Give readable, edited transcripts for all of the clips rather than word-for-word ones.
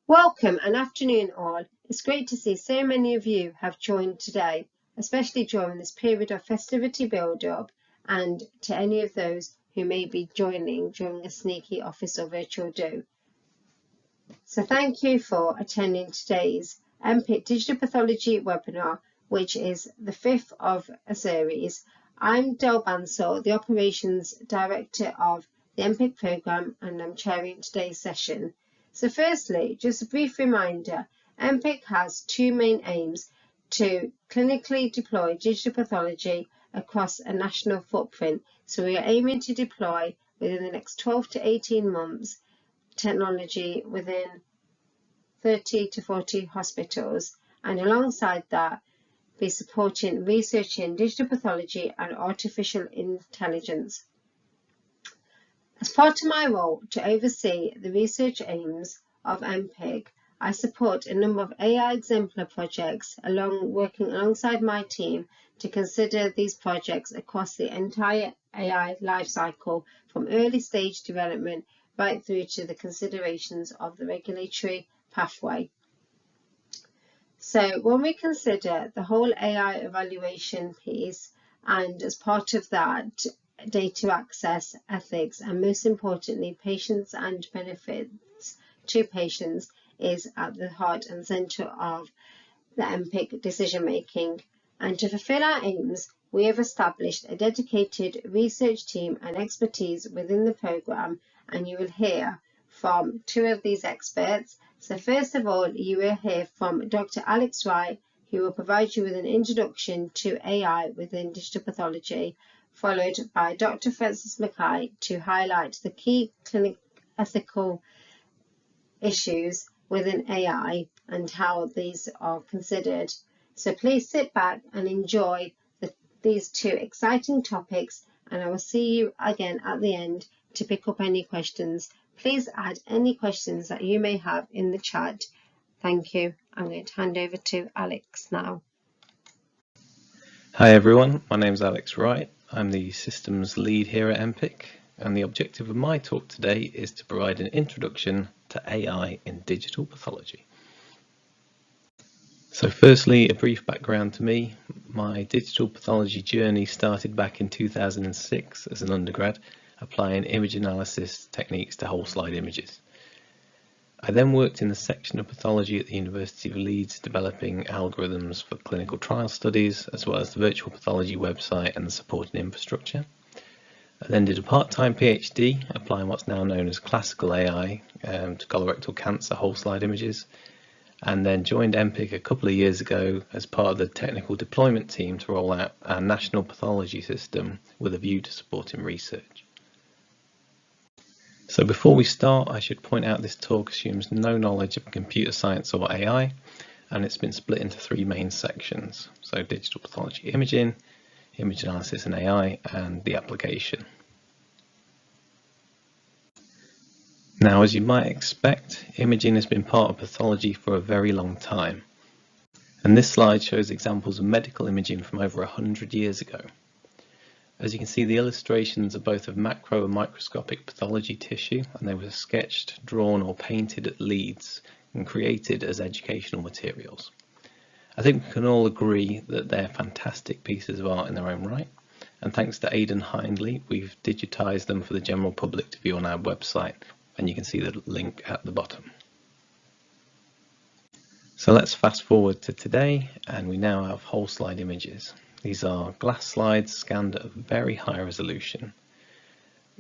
Welcome and afternoon all. It's great to see so many of you have joined today, especially during this period of festivity build-up, and to any of those who may be joining during a sneaky office or virtual do. So thank you for attending today's NPIC Digital Pathology webinar, which is the fifth of a series. I'm Del Bansal, the Operations Director of the NPIC programme, and I'm chairing today's session. So firstly, just a brief reminder, NPIC has two main aims: to clinically deploy digital pathology across a national footprint. So we are aiming to deploy within the next 12 to 18 months technology within 30 to 40 hospitals, and alongside that be supporting research in digital pathology and artificial intelligence. As part of my role to oversee the research aims of NPIC, I support a number of AI exemplar projects, working alongside my team to consider these projects across the entire AI lifecycle, from early stage development right through to the considerations of the regulatory pathway. So when we consider the whole AI evaluation piece, and as part of that, data access, ethics, and most importantly, patients and benefits to patients is at the heart and centre of the NPIC decision making. And to fulfil our aims, we have established a dedicated research team and expertise within the programme, and you will hear from two of these experts. So first of all, you will hear from Dr. Alex Wright, who will provide you with an introduction to AI within digital pathology, followed by Dr. Francis Mackay to highlight the key clinical ethical issues within AI and how these are considered. So please sit back and enjoy these two exciting topics, and I will see you again at the end to pick up any questions. Please add any questions that you may have in the chat. Thank you. I'm going to hand over to Alex now. Hi everyone, my name is Alex Wright. I'm the systems lead here at NPIC, and the objective of my talk today is to provide an introduction to AI in digital pathology. So firstly, a brief background to me. My digital pathology journey started back in 2006 as an undergrad, applying image analysis techniques to whole slide images. I then worked in the section of pathology at the University of Leeds, developing algorithms for clinical trial studies, as well as the virtual pathology website and the supporting infrastructure. I then did a part-time PhD, applying what's now known as classical AI to colorectal cancer whole slide images, and then joined NPIC a couple of years ago as part of the technical deployment team to roll out our national pathology system with a view to supporting research. So before we start, I should point out this talk assumes no knowledge of computer science or AI, and it's been split into three main sections. So digital pathology imaging, image analysis and AI, and the application. Now, as you might expect, imaging has been part of pathology for a very long time. And this slide shows examples of medical imaging from over 100 years ago. As you can see, the illustrations are both of macro and microscopic pathology tissue, and they were sketched, drawn or painted at Leeds and created as educational materials. I think we can all agree that they're fantastic pieces of art in their own right, and thanks to Aidan Hindley, we've digitized them for the general public to view on our website, and you can see the link at the bottom. So let's fast forward to today, and we now have whole slide images. These are glass slides scanned at a very high resolution.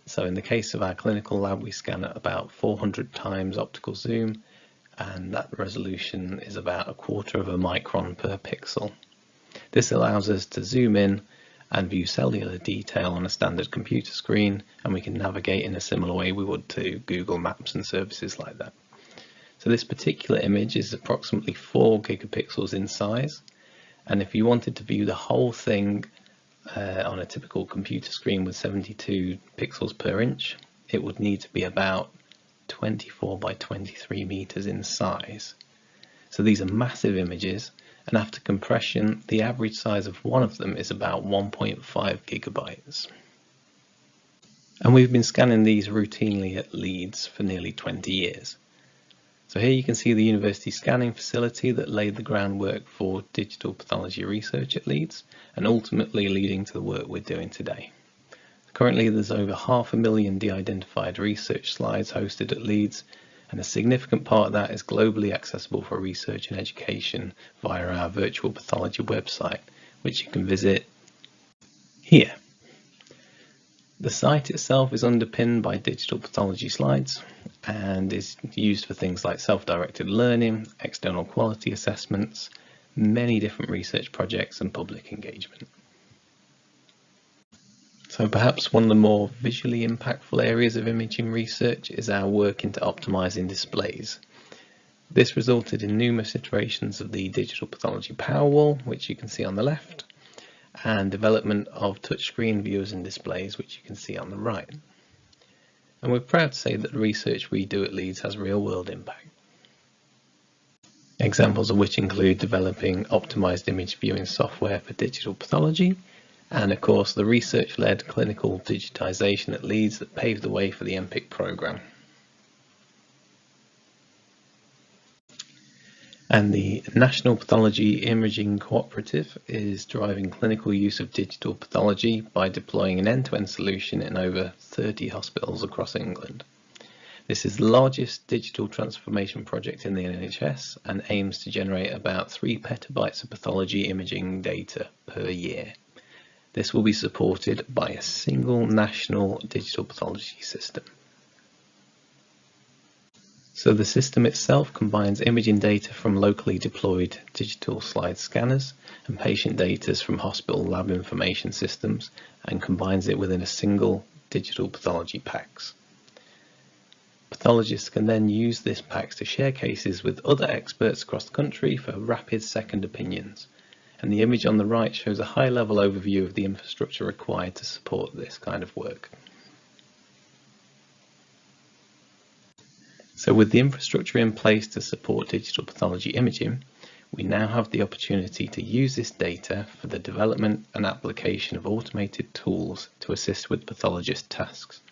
So in the case of our clinical lab, we scan at about 400 times optical zoom, and that resolution is about 1/4 of a micron per pixel. This allows us to zoom in and view cellular detail on a standard computer screen, and we can navigate in a similar way we would to Google Maps and services like that. So this particular image is approximately 4 gigapixels in size, and if you wanted to view the whole thing on a typical computer screen with 72 pixels per inch, it would need to be about 24 by 23 meters in size. So these are massive images, and after compression, the average size of one of them is about 1.5 gigabytes. And we've been scanning these routinely at Leeds for nearly 20 years. So here you can see the university scanning facility that laid the groundwork for digital pathology research at Leeds, and ultimately leading to the work we're doing today. Currently there's over 500,000 de-identified research slides hosted at Leeds, and a significant part of that is globally accessible for research and education via our virtual pathology website, which you can visit here. The site itself is underpinned by digital pathology slides and is used for things like self-directed learning, external quality assessments, many different research projects and public engagement. So perhaps one of the more visually impactful areas of imaging research is our work into optimizing displays. This resulted in numerous iterations of the digital pathology Powerwall, which you can see on the left, and development of touchscreen viewers and displays, which you can see on the right. And we're proud to say that the research we do at Leeds has real-world impact. Examples of which include developing optimized image viewing software for digital pathology, and of course the research-led clinical digitization at Leeds that paved the way for the NPIC programme. And the National Pathology Imaging Cooperative is driving clinical use of digital pathology by deploying an end-to-end solution in over 30 hospitals across England. This is the largest digital transformation project in the NHS and aims to generate about 3 petabytes of pathology imaging data per year. This will be supported by a single national digital pathology system. So the system itself combines imaging data from locally deployed digital slide scanners and patient data from hospital lab information systems and combines it within a single digital pathology PACS. Pathologists can then use this PACS to share cases with other experts across the country for rapid second opinions. And the image on the right shows a high-level overview of the infrastructure required to support this kind of work. So with the infrastructure in place to support digital pathology imaging, we now have the opportunity to use this data for the development and application of automated tools to assist with pathologist tasks.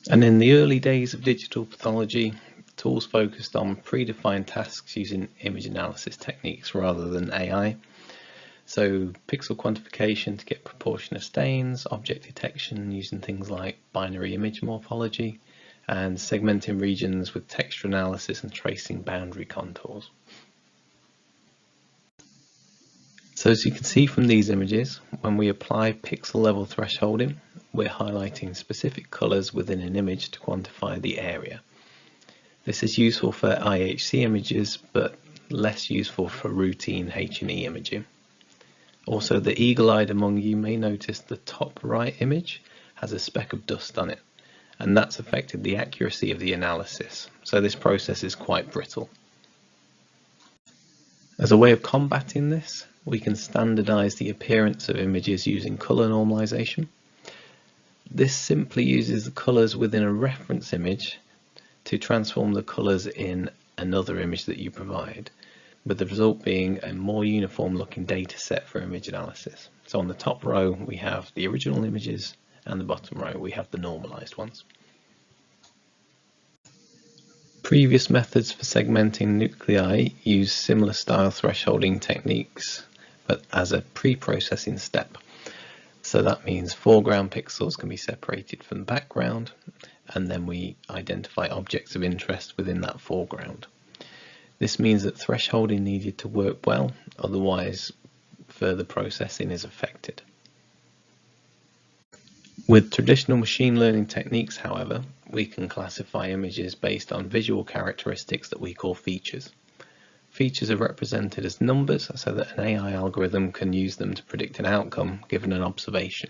And in the early days of digital pathology, tools focused on predefined tasks using image analysis techniques rather than AI. So pixel quantification to get proportion of stains, object detection using things like binary image morphology, and segmenting regions with texture analysis and tracing boundary contours. So as you can see from these images, when we apply pixel level thresholding, we're highlighting specific colours within an image to quantify the area. This is useful for IHC images, but less useful for routine H&E imaging. Also, the eagle-eyed among you may notice the top right image has a speck of dust on it, and that's affected the accuracy of the analysis, so this process is quite brittle. As a way of combating this, we can standardize the appearance of images using color normalization. This simply uses the colors within a reference image to transform the colors in another image that you provide, with the result being a more uniform looking data set for image analysis. So on the top row we have the original images, and the bottom row we have the normalized ones. Previous methods for segmenting nuclei use similar style thresholding techniques, but as a pre-processing step. So that means foreground pixels can be separated from the background, and then we identify objects of interest within that foreground. This means that thresholding needed to work well, otherwise further processing is affected. With traditional machine learning techniques, however, we can classify images based on visual characteristics that we call features. Features are represented as numbers so that an AI algorithm can use them to predict an outcome given an observation.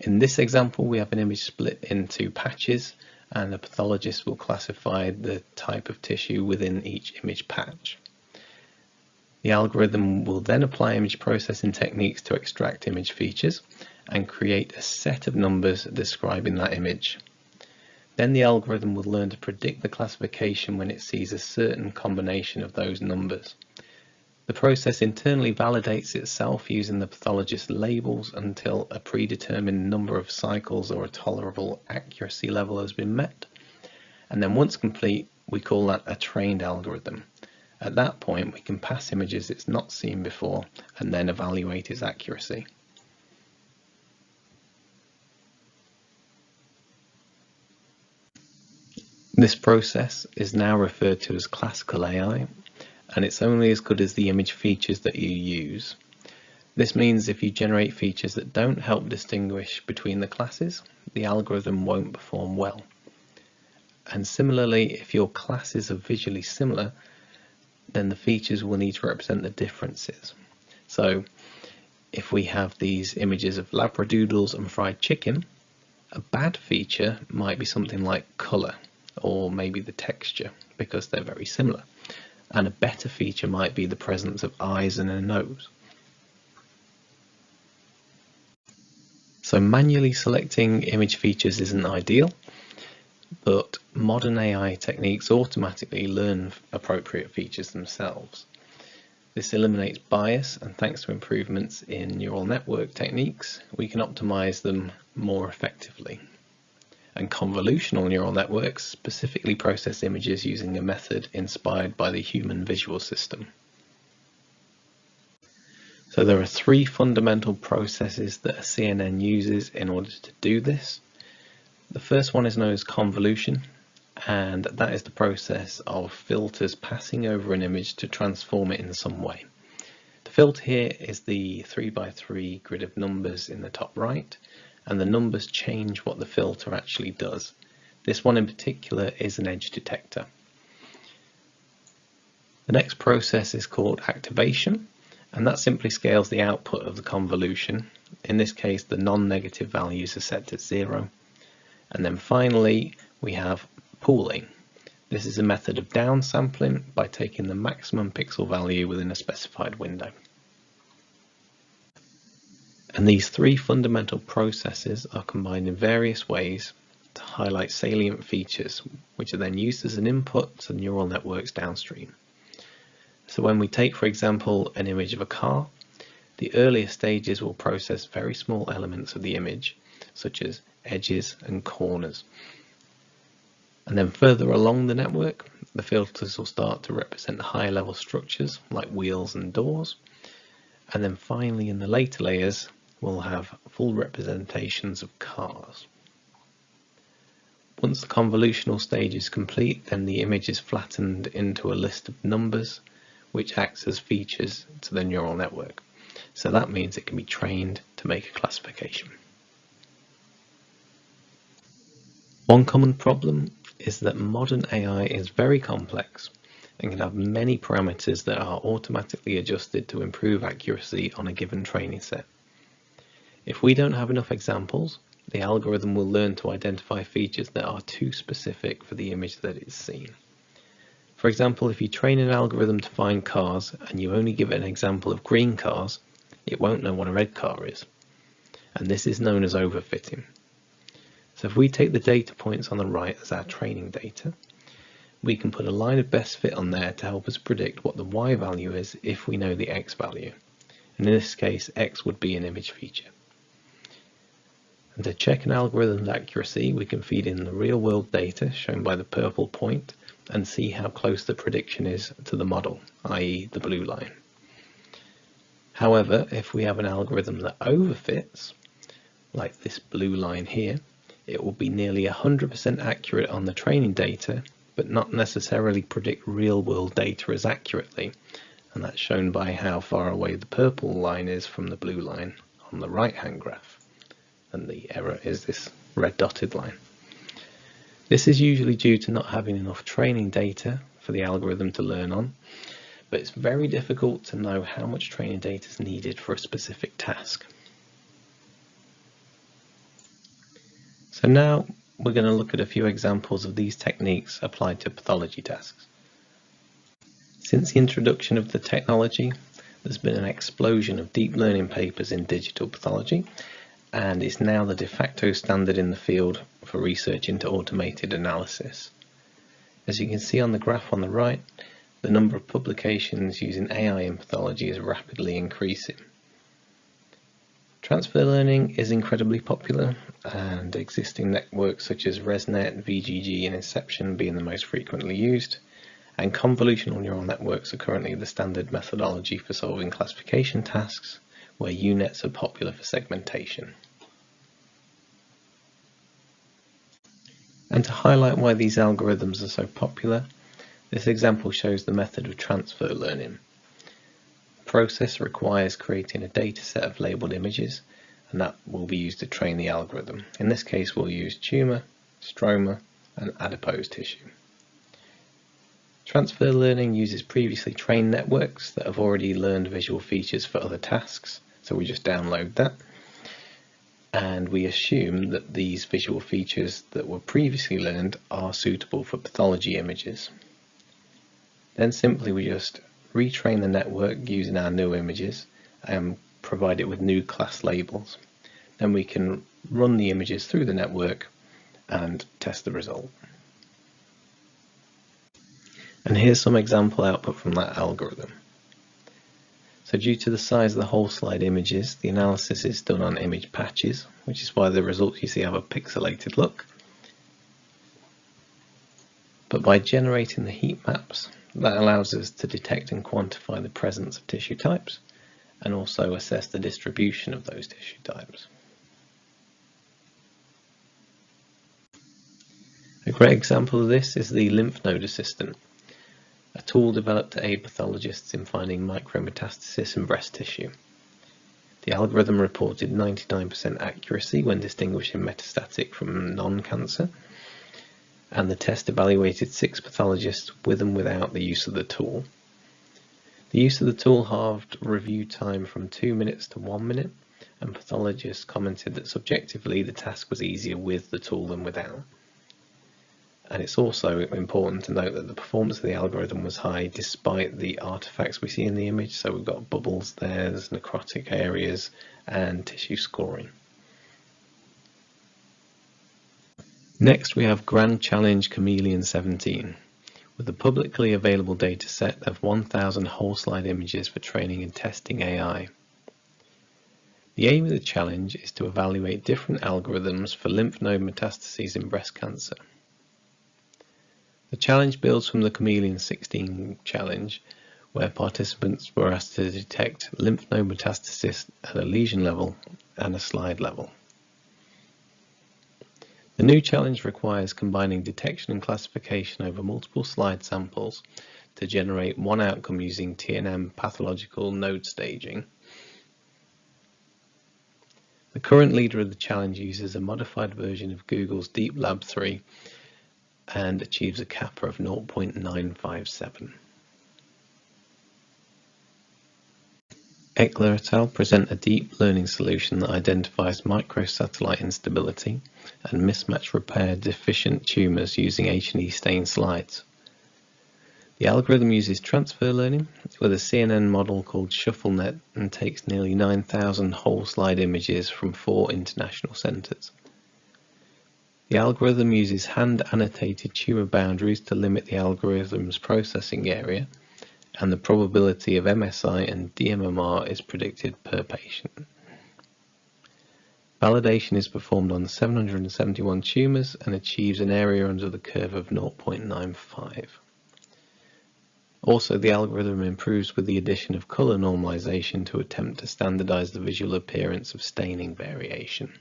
In this example, we have an image split into patches, and the pathologist will classify the type of tissue within each image patch. The algorithm will then apply image processing techniques to extract image features and create a set of numbers describing that image. Then the algorithm will learn to predict the classification when it sees a certain combination of those numbers. The process internally validates itself using the pathologist's labels until a predetermined number of cycles or a tolerable accuracy level has been met, And then once complete, we call that a trained algorithm. At that point, we can pass images it's not seen before and then evaluate its accuracy. This process is now referred to as classical AI, and it's only as good as the image features that you use. This means if you generate features that don't help distinguish between the classes, the algorithm won't perform well. And similarly, if your classes are visually similar, then the features will need to represent the differences. So if we have these images of labradoodles and fried chicken, a bad feature might be something like colour, or maybe the texture, because they're very similar. And a better feature might be the presence of eyes and a nose. So manually selecting image features isn't ideal, but modern AI techniques automatically learn appropriate features themselves. This eliminates bias, and thanks to improvements in neural network techniques, we can optimize them more effectively. And convolutional neural networks specifically process images using a method inspired by the human visual system. So there are three fundamental processes that a CNN uses in order to do this. The first one is known as convolution, and that is the process of filters passing over an image to transform it in some way. The filter here is the 3x3 grid of numbers in the top right, and the numbers change what the filter actually does. This one in particular is an edge detector. The next process is called activation, and that simply scales the output of the convolution. In this case, the non-negative values are set to 0. And then finally, we have pooling. This is a method of downsampling by taking the maximum pixel value within a specified window. And these three fundamental processes are combined in various ways to highlight salient features, which are then used as an input to neural networks downstream. So when we take, for example, an image of a car, the earlier stages will process very small elements of the image, such as edges and corners. And then further along the network, the filters will start to represent higher level structures like wheels and doors. And then finally, in the later layers, we'll have full representations of cars. Once the convolutional stage is complete, then the image is flattened into a list of numbers, which acts as features to the neural network. So that means it can be trained to make a classification. One common problem is that modern AI is very complex and can have many parameters that are automatically adjusted to improve accuracy on a given training set. If we don't have enough examples, the algorithm will learn to identify features that are too specific for the image that it's seen. For example, if you train an algorithm to find cars and you only give it an example of green cars, it won't know what a red car is. And this is known as overfitting. So if we take the data points on the right as our training data, we can put a line of best fit on there to help us predict what the Y value is if we know the X value. And in this case, X would be an image feature. And to check an algorithm's accuracy, we can feed in the real-world data shown by the purple point and see how close the prediction is to the model, i.e. the blue line. However, if we have an algorithm that overfits, like this blue line here, it will be nearly 100% accurate on the training data, but not necessarily predict real-world data as accurately. And that's shown by how far away the purple line is from the blue line on the right-hand graph. And the error is this red dotted line. This is usually due to not having enough training data for the algorithm to learn on, but it's very difficult to know how much training data is needed for a specific task. So now we're going to look at a few examples of these techniques applied to pathology tasks. Since the introduction of the technology, there's been an explosion of deep learning papers in digital pathology, and it's now the de facto standard in the field for research into automated analysis. As you can see on the graph on the right, the number of publications using AI in pathology is rapidly increasing. Transfer learning is incredibly popular, and existing networks such as ResNet, VGG and Inception being the most frequently used, and convolutional neural networks are currently the standard methodology for solving classification tasks, where UNets are popular for segmentation. And to highlight why these algorithms are so popular, this example shows the method of transfer learning. The process requires creating a data set of labeled images, and that will be used to train the algorithm. In this case, we'll use tumour, stroma, and adipose tissue. Transfer learning uses previously trained networks that have already learned visual features for other tasks, so we just download that. And we assume that these visual features that were previously learned are suitable for pathology images. Then simply we just retrain the network using our new images and provide it with new class labels. Then we can run the images through the network and test the result. And here's some example output from that algorithm. So due to the size of the whole slide images, the analysis is done on image patches, which is why the results you see have a pixelated look. But by generating the heat maps, that allows us to detect and quantify the presence of tissue types, and also assess the distribution of those tissue types. A great example of this is the lymph node assistant, a tool developed to aid pathologists in finding micrometastasis in breast tissue. The algorithm reported 99% accuracy when distinguishing metastatic from non-cancer, and the test evaluated 6 pathologists with and without the use of the tool. The use of the tool halved review time from 2 minutes to 1 minute, and pathologists commented that subjectively the task was easier with the tool than without. And it's also important to note that the performance of the algorithm was high despite the artifacts we see in the image. So we've got bubbles there, there's necrotic areas and tissue scoring. Next we have Grand Challenge Chameleon 17 with a publicly available data set of 1,000 whole slide images for training and testing AI. The aim of the challenge is to evaluate different algorithms for lymph node metastases in breast cancer. The challenge builds from the Chameleon 16 challenge, where participants were asked to detect lymph node metastasis at a lesion level and a slide level. The new challenge requires combining detection and classification over multiple slide samples to generate one outcome using TNM pathological node staging. The current leader of the challenge uses a modified version of Google's Deep Lab 3 and achieves a kappa of 0.957. Eckler et al. Present a deep learning solution that identifies microsatellite instability and mismatch repair deficient tumours using H&E stain slides. The algorithm uses transfer learning with a CNN model called ShuffleNet and takes nearly 9,000 whole slide images from 4 international centres. The algorithm uses hand-annotated tumour boundaries to limit the algorithm's processing area, and the probability of MSI and DMMR is predicted per patient. Validation is performed on 771 tumours and achieves an area under the curve of 0.95. Also, the algorithm improves with the addition of colour normalization to attempt to standardize the visual appearance of staining variation.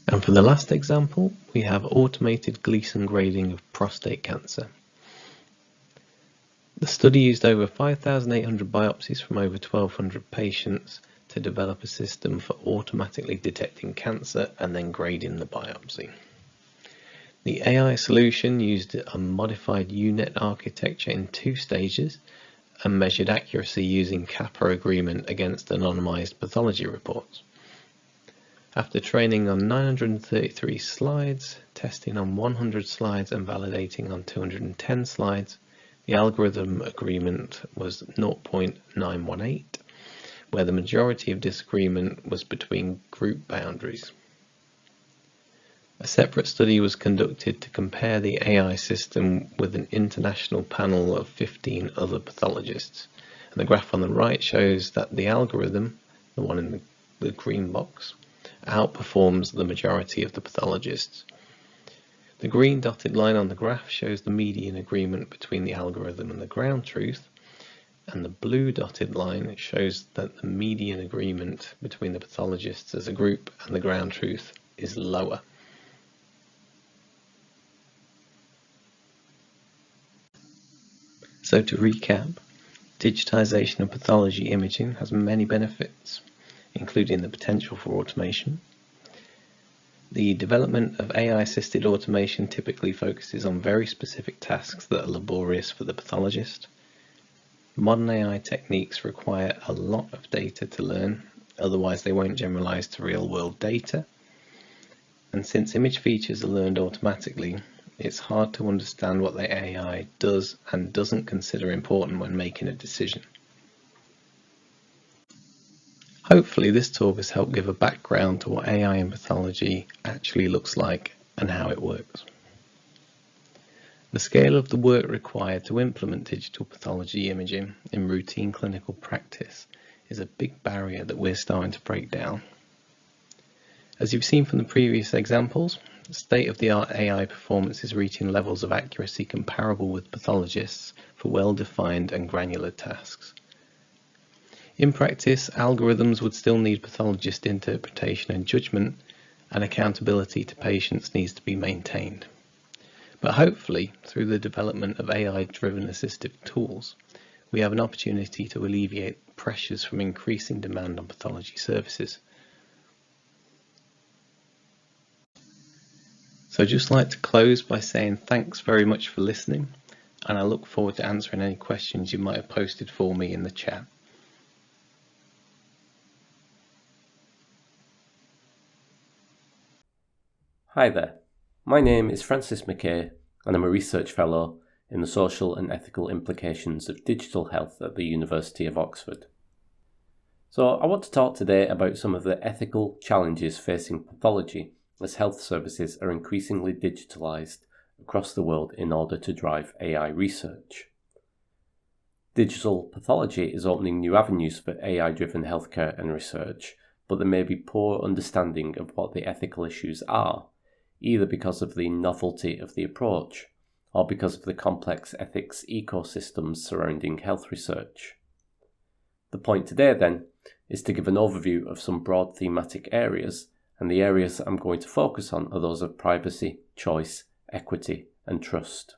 And for the last example, we have automated Gleason grading of prostate cancer. The study used over 5,800 biopsies from over 1,200 patients to develop a system for automatically detecting cancer and then grading the biopsy. The AI solution used a modified UNet architecture in 2 stages and measured accuracy using kappa agreement against anonymized pathology reports. After training on 933 slides, testing on 100 slides and validating on 210 slides, the algorithm agreement was 0.918, where the majority of disagreement was between group boundaries. A separate study was conducted to compare the AI system with an international panel of 15 other pathologists, And the graph on the right shows that the algorithm, the one in the green box, outperforms the majority of the pathologists. The green dotted line on the graph shows the median agreement between the algorithm and the ground truth, and the blue dotted line shows that the median agreement between the pathologists as a group and the ground truth is lower. So to recap, digitization of pathology imaging has many benefits, including the potential for automation. The development of AI-assisted automation typically focuses on very specific tasks that are laborious for the pathologist. Modern AI techniques require a lot of data to learn, otherwise they won't generalize to real-world data. And since image features are learned automatically, it's hard to understand what the AI does and doesn't consider important when making a decision. Hopefully this talk has helped give a background to what AI in pathology actually looks like and how it works. The scale of the work required to implement digital pathology imaging in routine clinical practice is a big barrier that we're starting to break down. As you've seen from the previous examples, state-of-the-art AI performance is reaching levels of accuracy comparable with pathologists for well-defined and granular tasks. In practice, algorithms would still need pathologist interpretation and judgment, and accountability to patients needs to be maintained. But hopefully, through the development of AI-driven assistive tools, we have an opportunity to alleviate pressures from increasing demand on pathology services. So I'd just like to close by saying thanks very much for listening, and I look forward to answering any questions you might have posted for me in the chat. Hi there, my name is Francis McKay and I'm a Research Fellow in the Social and Ethical Implications of Digital Health at the University of Oxford. So I want to talk today about some of the ethical challenges facing pathology as health services are increasingly digitalised across the world in order to drive AI research. Digital pathology is opening new avenues for AI-driven healthcare and research, but there may be poor understanding of what the ethical issues are, either because of the novelty of the approach or because of the complex ethics ecosystems surrounding health research. The point today, then, is to give an overview of some broad thematic areas, and the areas I'm going to focus on are those of privacy, choice, equity, and trust.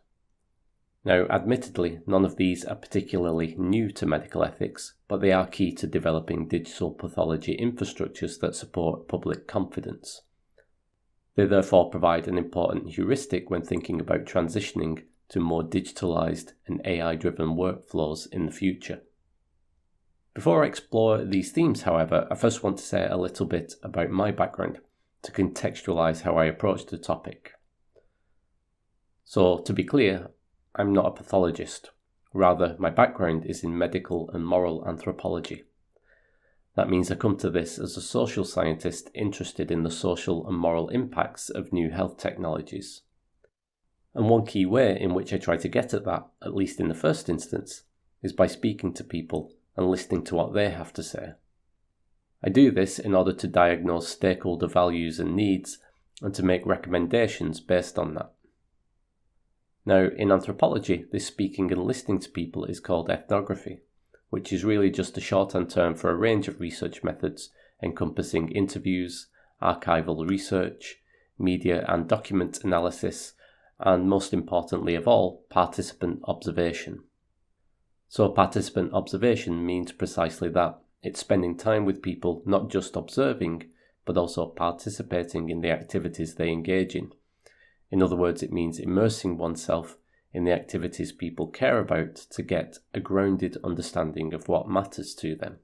Now, admittedly, none of these are particularly new to medical ethics, but they are key to developing digital pathology infrastructures that support public confidence. They therefore provide an important heuristic when thinking about transitioning to more digitalized and AI-driven workflows in the future. Before I explore these themes, however, I first want to say a little bit about my background to contextualize how I approach the topic. So, to be clear, I'm not a pathologist. Rather, my background is in medical and moral anthropology. That means I come to this as a social scientist interested in the social and moral impacts of new health technologies. And one key way in which I try to get at that, at least in the first instance, is by speaking to people and listening to what they have to say. I do this in order to diagnose stakeholder values and needs and to make recommendations based on that. Now, in anthropology, this speaking and listening to people is called ethnography, which is really just a shorthand term for a range of research methods encompassing interviews, archival research, media and document analysis, and most importantly of all, participant observation. So participant observation means precisely that. It's spending time with people not just observing, but also participating in the activities they engage in. In other words, it means immersing oneself in the activities people care about to get a grounded understanding of what matters to them.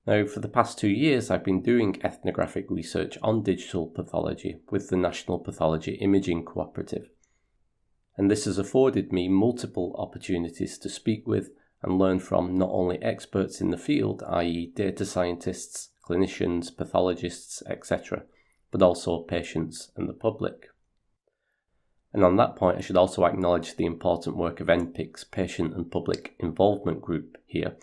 Now, for the past 2 years, I've been doing ethnographic research on digital pathology with the National Pathology Imaging Cooperative, and this has afforded me multiple opportunities to speak with and learn from not only experts in the field, i.e. data scientists, clinicians, pathologists, etc., but also patients and the public. And on that point, I should also acknowledge the important work of NPIC's Patient and Public Involvement Group here,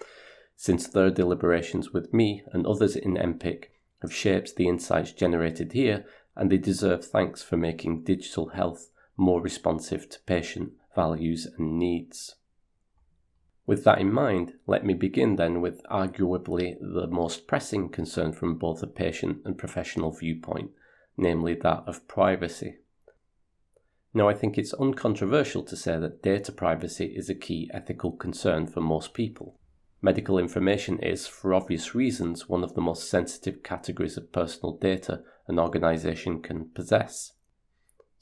since their deliberations with me and others in NPIC have shaped the insights generated here, and they deserve thanks for making digital health more responsive to patient values and needs. With that in mind, let me begin then with arguably the most pressing concern from both a patient and professional viewpoint, namely that of privacy. Now, I think it's uncontroversial to say that data privacy is a key ethical concern for most people. Medical information is, for obvious reasons, one of the most sensitive categories of personal data an organisation can possess.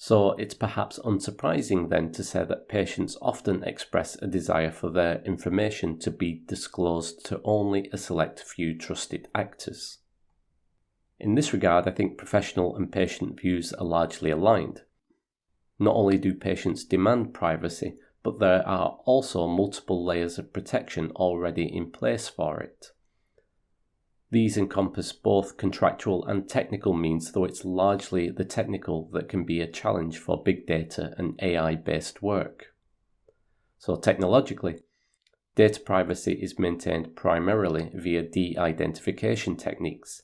So it's perhaps unsurprising then to say that patients often express a desire for their information to be disclosed to only a select few trusted actors. In this regard, I think professional and patient views are largely aligned. Not only do patients demand privacy, but there are also multiple layers of protection already in place for it. These encompass both contractual and technical means, though it's largely the technical that can be a challenge for big data and AI-based work. So technologically, data privacy is maintained primarily via de-identification techniques,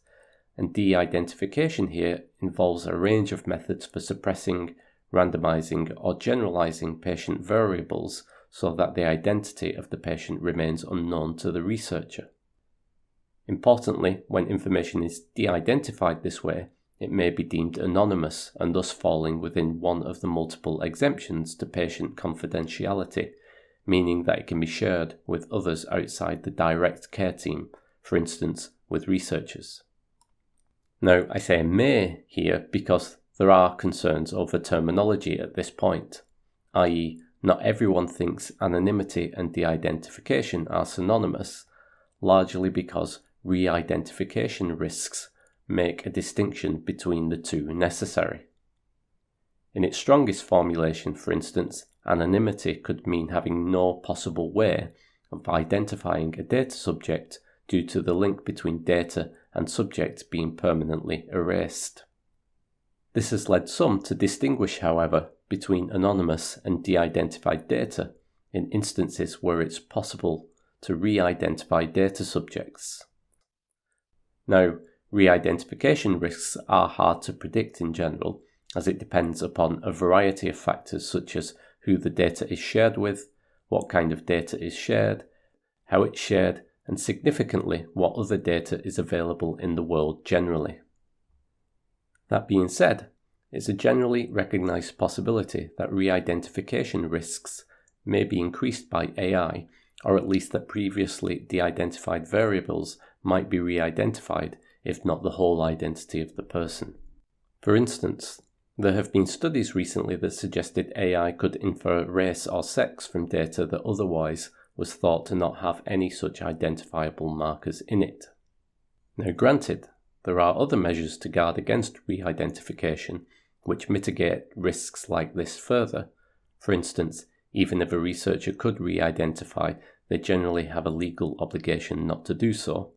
and de-identification here involves a range of methods for suppressing, randomizing, or generalizing patient variables so that the identity of the patient remains unknown to the researcher. Importantly, when information is de-identified this way, it may be deemed anonymous and thus falling within one of the multiple exemptions to patient confidentiality, meaning that it can be shared with others outside the direct care team, for instance, with researchers. Now, I say may here because there are concerns over terminology at this point, i.e., not everyone thinks anonymity and de-identification are synonymous, largely because re-identification risks make a distinction between the two necessary. In its strongest formulation, for instance, anonymity could mean having no possible way of identifying a data subject due to the link between data and subject being permanently erased. This has led some to distinguish, however, between anonymous and de-identified data in instances where it's possible to re-identify data subjects. Now, re-identification risks are hard to predict in general, as it depends upon a variety of factors such as who the data is shared with, what kind of data is shared, how it's shared, and significantly what other data is available in the world generally. That being said, it's a generally recognized possibility that re-identification risks may be increased by AI, or at least that previously de-identified variables might be re-identified, if not the whole identity of the person. For instance, there have been studies recently that suggested AI could infer race or sex from data that otherwise was thought to not have any such identifiable markers in it. Now granted, there are other measures to guard against re-identification, which mitigate risks like this further. For instance, even if a researcher could re-identify, they generally have a legal obligation not to do so.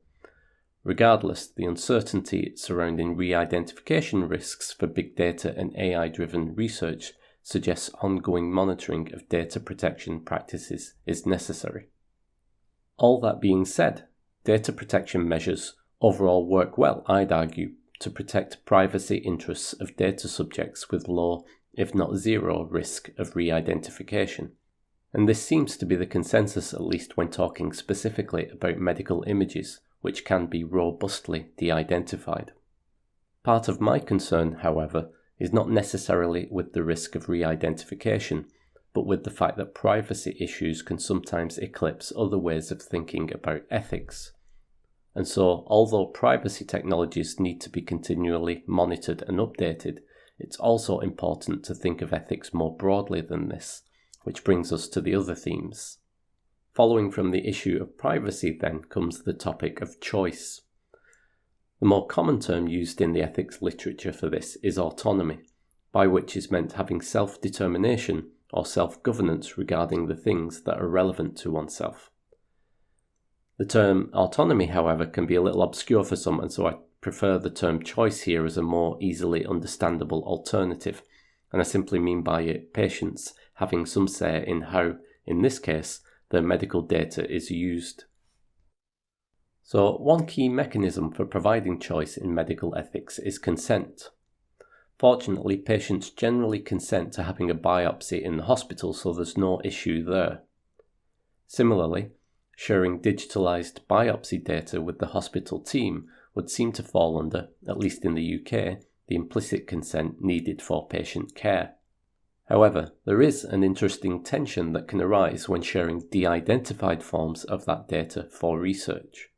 Regardless, the uncertainty surrounding re-identification risks for big data and AI-driven research suggests ongoing monitoring of data protection practices is necessary. All that being said, data protection measures overall work well, I'd argue, to protect privacy interests of data subjects with low, if not zero, risk of re-identification. And this seems to be the consensus, at least when talking specifically about medical images, which can be robustly de-identified. Part of my concern, however, is not necessarily with the risk of re-identification, but with the fact that privacy issues can sometimes eclipse other ways of thinking about ethics. And so, although privacy technologies need to be continually monitored and updated, it's also important to think of ethics more broadly than this, which brings us to the other themes. Following from the issue of privacy then comes the topic of choice. The more common term used in the ethics literature for this is autonomy, by which is meant having self-determination or self-governance regarding the things that are relevant to oneself. The term autonomy, however, can be a little obscure for some, and so I prefer the term choice here as a more easily understandable alternative, and I simply mean by it patients having some say in how, in this case, their medical data is used. So, one key mechanism for providing choice in medical ethics is consent. Fortunately, patients generally consent to having a biopsy in the hospital, so there's no issue there. Similarly, sharing digitalised biopsy data with the hospital team would seem to fall under, at least in the UK, the implicit consent needed for patient care. However, there is an interesting tension that can arise when sharing de-identified forms of that data for research.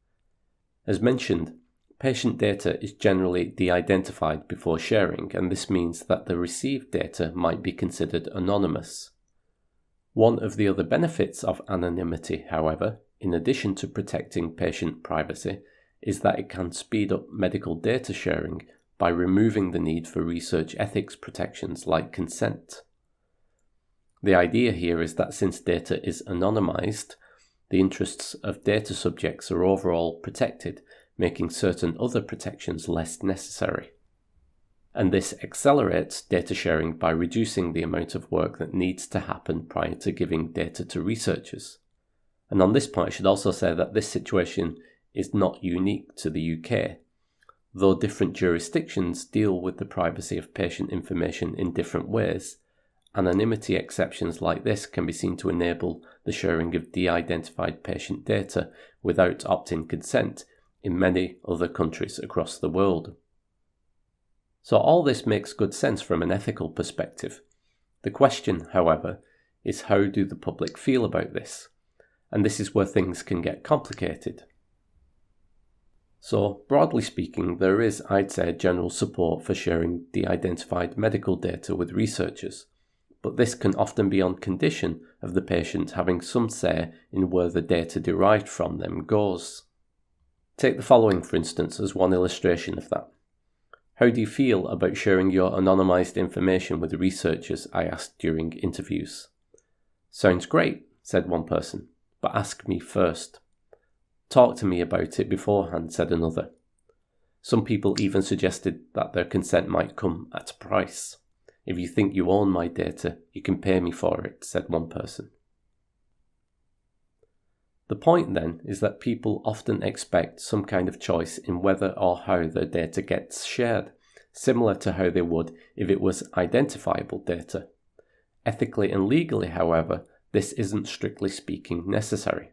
As mentioned, patient data is generally de-identified before sharing, and this means that the received data might be considered anonymous. One of the other benefits of anonymity, however, in addition to protecting patient privacy, is that it can speed up medical data sharing by removing the need for research ethics protections like consent. The idea here is that since data is anonymized, the interests of data subjects are overall protected, making certain other protections less necessary. And this accelerates data sharing by reducing the amount of work that needs to happen prior to giving data to researchers. And on this point, I should also say that this situation is not unique to the UK. Though different jurisdictions deal with the privacy of patient information in different ways, anonymity exceptions like this can be seen to enable the sharing of de-identified patient data without opt-in consent in many other countries across the world. So all this makes good sense from an ethical perspective. The question, however, is how do the public feel about this? And this is where things can get complicated. So, broadly speaking, there is, I'd say, general support for sharing de-identified medical data with researchers, but this can often be on condition of the patient having some say in where the data derived from them goes. Take the following, for instance, as one illustration of that. How do you feel about sharing your anonymised information with researchers? I asked during interviews. Sounds great, said one person, but ask me first. Talk to me about it beforehand, said another. Some people even suggested that their consent might come at a price. If you think you own my data, you can pay me for it, said one person. The point then is that people often expect some kind of choice in whether or how their data gets shared, similar to how they would if it was identifiable data. Ethically and legally, however, this isn't strictly speaking necessary.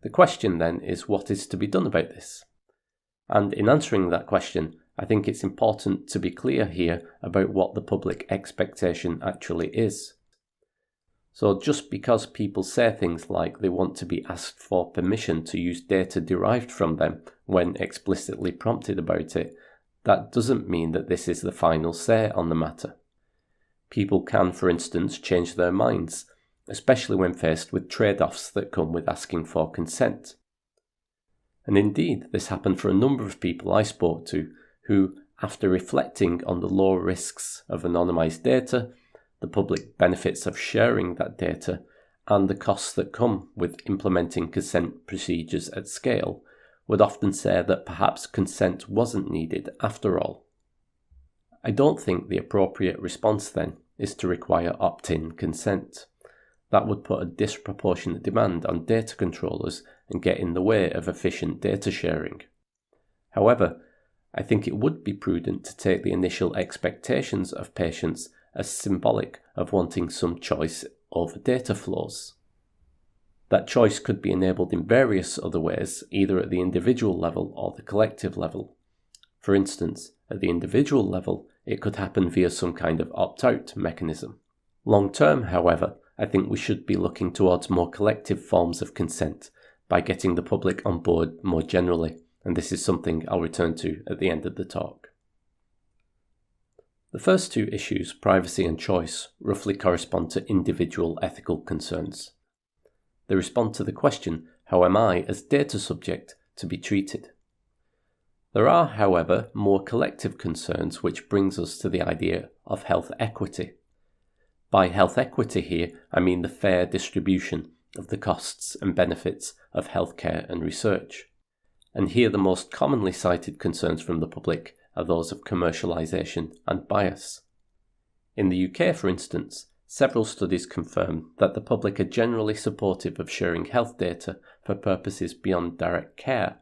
The question then is what is to be done about this? And in answering that question, I think it's important to be clear here about what the public expectation actually is. So just because people say things like they want to be asked for permission to use data derived from them when explicitly prompted about it, that doesn't mean that this is the final say on the matter. People can, for instance, change their minds, especially when faced with trade-offs that come with asking for consent. And indeed, this happened for a number of people I spoke to who, after reflecting on the low risks of anonymised data, the public benefits of sharing that data, and the costs that come with implementing consent procedures at scale, would often say that perhaps consent wasn't needed after all. I don't think the appropriate response then is to require opt-in consent. That would put a disproportionate demand on data controllers and get in the way of efficient data sharing. However, I think it would be prudent to take the initial expectations of patients as symbolic of wanting some choice over data flows. That choice could be enabled in various other ways, either at the individual level or the collective level. For instance, at the individual level, it could happen via some kind of opt-out mechanism. Long term, however, I think we should be looking towards more collective forms of consent by getting the public on board more generally, and this is something I'll return to at the end of the talk. The first two issues, privacy and choice, roughly correspond to individual ethical concerns. They respond to the question, how am I, as data subject, to be treated? There are, however, more collective concerns which brings us to the idea of health equity. By health equity here, I mean the fair distribution of the costs and benefits of healthcare and research. And here the most commonly cited concerns from the public are those of commercialisation and bias. In the UK, for instance, several studies confirm that the public are generally supportive of sharing health data for purposes beyond direct care,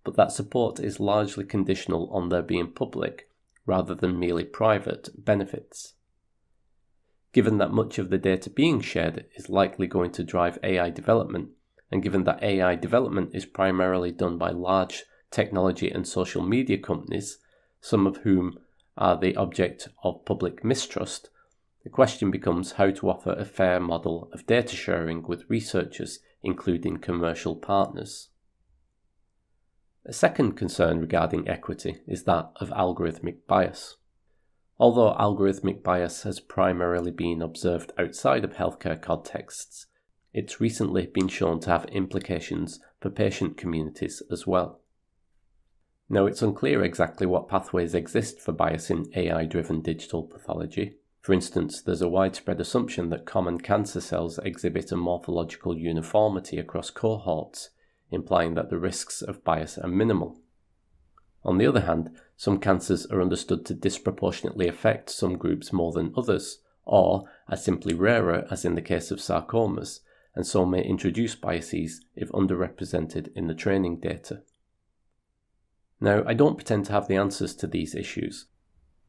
but that support is largely conditional on their being public rather than merely private benefits. Given that much of the data being shared is likely going to drive AI development, and given that AI development is primarily done by large technology and social media companies, some of whom are the object of public mistrust, the question becomes how to offer a fair model of data sharing with researchers, including commercial partners. A second concern regarding equity is that of algorithmic bias. Although algorithmic bias has primarily been observed outside of healthcare contexts, it's recently been shown to have implications for patient communities as well. Now, it's unclear exactly what pathways exist for bias in AI-driven digital pathology. For instance, there's a widespread assumption that common cancer cells exhibit a morphological uniformity across cohorts, implying that the risks of bias are minimal. On the other hand, some cancers are understood to disproportionately affect some groups more than others, or are simply rarer, as in the case of sarcomas, and so may introduce biases if underrepresented in the training data. Now, I don't pretend to have the answers to these issues.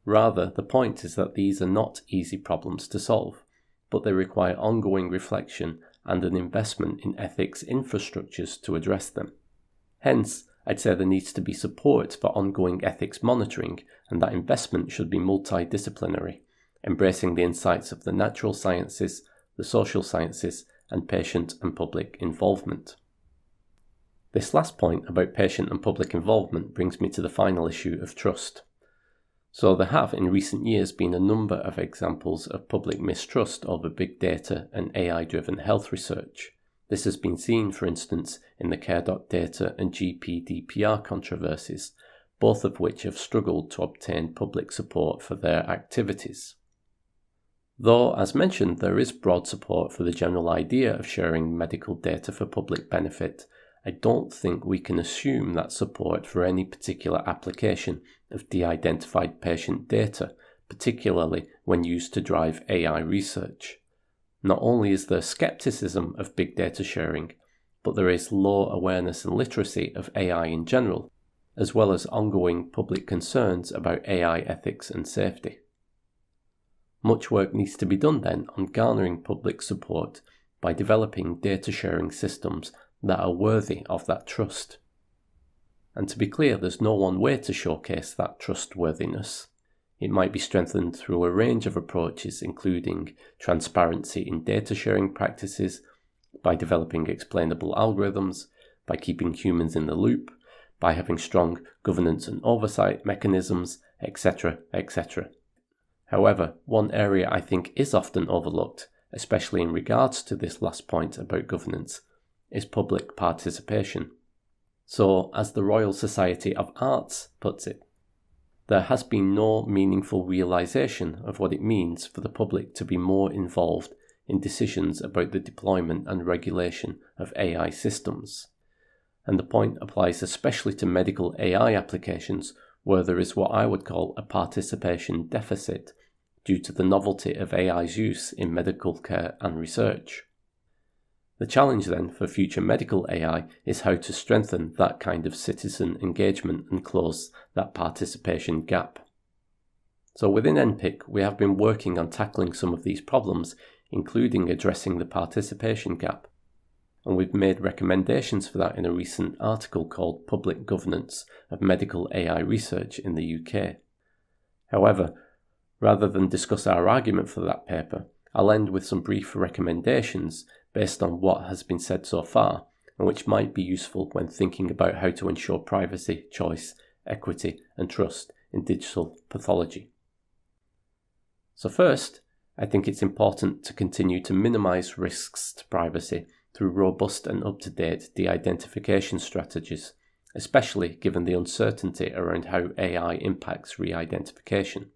Rather, the point is that these are not easy problems to solve, but they require ongoing reflection and an investment in ethics infrastructures to address them. Hence, I'd say there needs to be support for ongoing ethics monitoring, and that investment should be multidisciplinary, embracing the insights of the natural sciences, the social sciences, and patient and public involvement. This last point about patient and public involvement brings me to the final issue of trust. So there have in recent years been a number of examples of public mistrust over big data and AI-driven health research. This has been seen, for instance, in the care.data and GPDPR controversies, both of which have struggled to obtain public support for their activities. Though, as mentioned, there is broad support for the general idea of sharing medical data for public benefit, I don't think we can assume that support for any particular application of de-identified patient data, particularly when used to drive AI research. Not only is there skepticism of big data sharing, but there is low awareness and literacy of AI in general, as well as ongoing public concerns about AI ethics and safety. Much work needs to be done then on garnering public support by developing data sharing systems that are worthy of that trust. And to be clear, there's no one way to showcase that trustworthiness. It might be strengthened through a range of approaches, including transparency in data sharing practices, by developing explainable algorithms, by keeping humans in the loop, by having strong governance and oversight mechanisms, etc., etc. However, one area I think is often overlooked, especially in regards to this last point about governance, is public participation. So, as the Royal Society of Arts puts it, there has been no meaningful realization of what it means for the public to be more involved in decisions about the deployment and regulation of AI systems. And the point applies especially to medical AI applications where there is what I would call a participation deficit due to the novelty of AI's use in medical care and research. The challenge then for future medical AI is how to strengthen that kind of citizen engagement and close that participation gap. So within NPIC, we have been working on tackling some of these problems, including addressing the participation gap. And we've made recommendations for that in a recent article called Public Governance of Medical AI Research in the UK. However, rather than discuss our argument for that paper, I'll end with some brief recommendations based on what has been said so far, and which might be useful when thinking about how to ensure privacy, choice, equity, and trust in digital pathology. So first, I think it's important to continue to minimize risks to privacy through robust and up-to-date de-identification strategies, especially given the uncertainty around how AI impacts re-identification.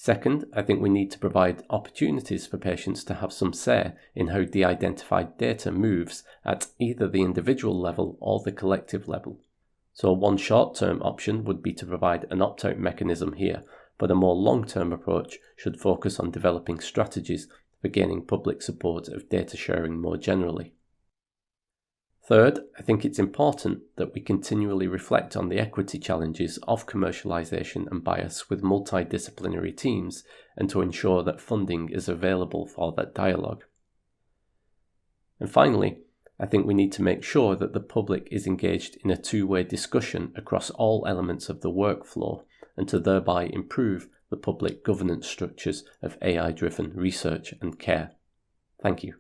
Second, I think we need to provide opportunities for patients to have some say in how de-identified data moves at either the individual level or the collective level. So one short-term option would be to provide an opt-out mechanism here, but a more long-term approach should focus on developing strategies for gaining public support of data sharing more generally. Third, I think it's important that we continually reflect on the equity challenges of commercialization and bias with multidisciplinary teams, and to ensure that funding is available for that dialogue. And finally, I think we need to make sure that the public is engaged in a two-way discussion across all elements of the workflow, and to thereby improve the public governance structures of AI-driven research and care. Thank you.